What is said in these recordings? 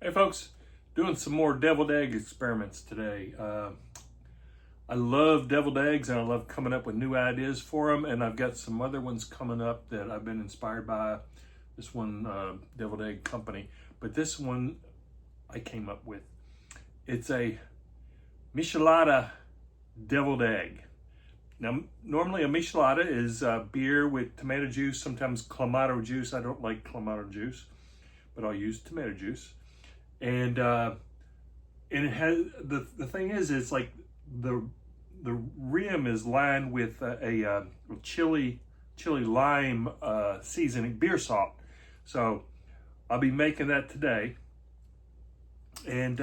Hey folks, doing some more deviled egg experiments today. I love deviled eggs and I love coming up with new ideas for them, and I've got some other ones coming up that I've been inspired by this one deviled egg company. But this one I came up with. It's a Michelada Deviled Egg. Now, normally a Michelada is beer with tomato juice, sometimes clamato juice. I don't like clamato juice, but I'll use tomato juice. And it has the thing is, it's like the rim is lined with a chili lime seasoning, beer salt. So I'll be making that today. And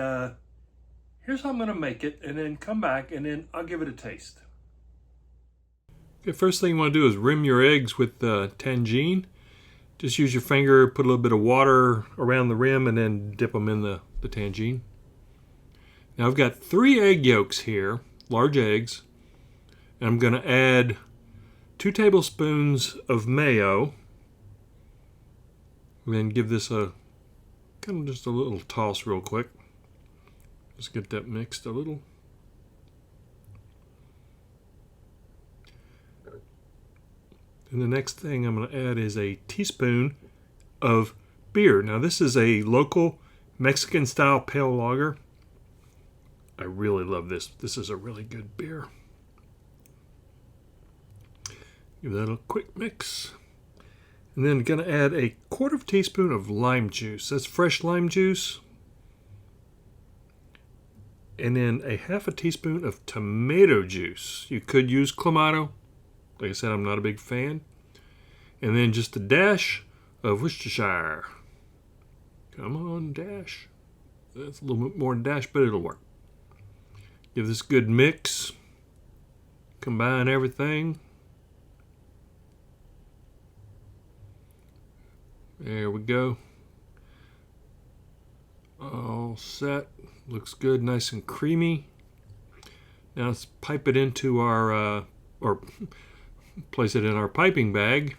here's how I'm going to make it, and then come back and then I'll give it a taste. Okay, first thing you want to do is rim your eggs with Tajin. Just use your finger, put a little bit of water around the rim, and then dip them in the Tajin. Now I've got 3 egg yolks here, large eggs, and I'm going to add 2 tablespoons of mayo, and then give this a kind of just a little toss real quick. Just get that mixed a little. And the next thing I'm going to add is a teaspoon of beer. Now this is a local Mexican style pale lager. I really love this. This is a really good beer. Give that a quick mix. And then going to add a 1/4 teaspoon of lime juice. That's fresh lime juice. And then a 1/2 teaspoon of tomato juice. You could use clamato. Like I said, I'm not a big fan. And then just a dash of Worcestershire. Come on, dash. That's a little bit more than dash, but it'll work. Give this a good mix. Combine everything. There we go. All set. Looks good, nice and creamy. Now let's pipe it into our, or place it in our piping bag.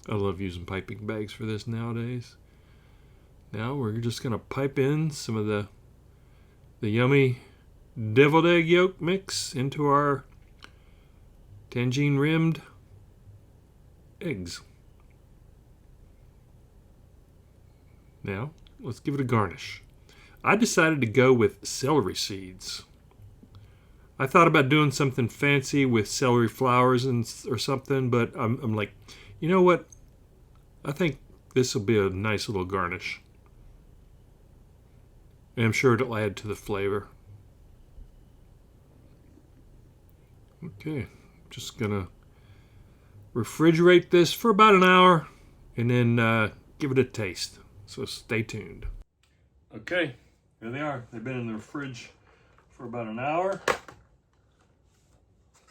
I love using piping bags for this nowadays. Now we're just going to pipe in some of the yummy deviled egg yolk mix into our Tajin rimmed eggs. Now let's give it a garnish. I decided to go with celery seeds. I thought about doing something fancy with celery flowers or something, but I'm like, you know what? I think this will be a nice little garnish. And I'm sure it'll add to the flavor. Okay, just gonna refrigerate this for about an hour and then give it a taste. So stay tuned. Okay, here they are. They've been in the fridge for about an hour.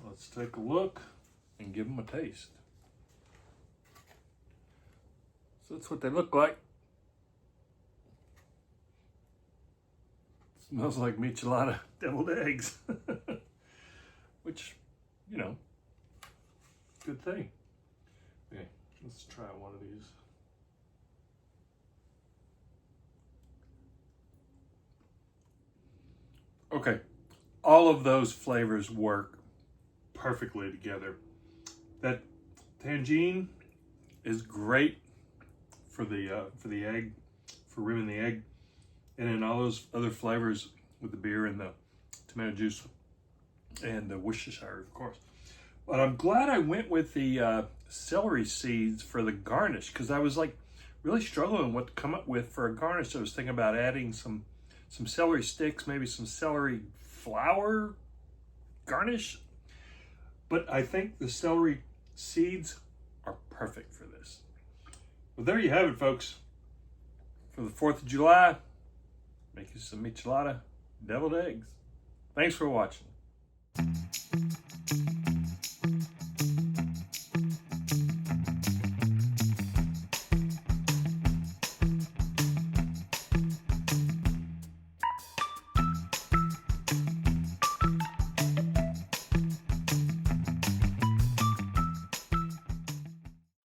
Let's take a look and give them a taste. So that's what they look like. Smells like Michelada deviled eggs. Which, you know, good thing. Okay, let's try one of these. Okay, all of those flavors work perfectly together. That Tajin is great for the egg, for rimming the egg, and then all those other flavors with the beer and the tomato juice and the Worcestershire, of course. But I'm glad I went with the celery seeds for the garnish, because I was like really struggling what to come up with for a garnish. I was thinking about adding some celery sticks, maybe some celery flower garnish. But I think the celery seeds are perfect for this. Well, there you have it, folks. For the 4th of July, make you some Michelada deviled eggs. Thanks for watching.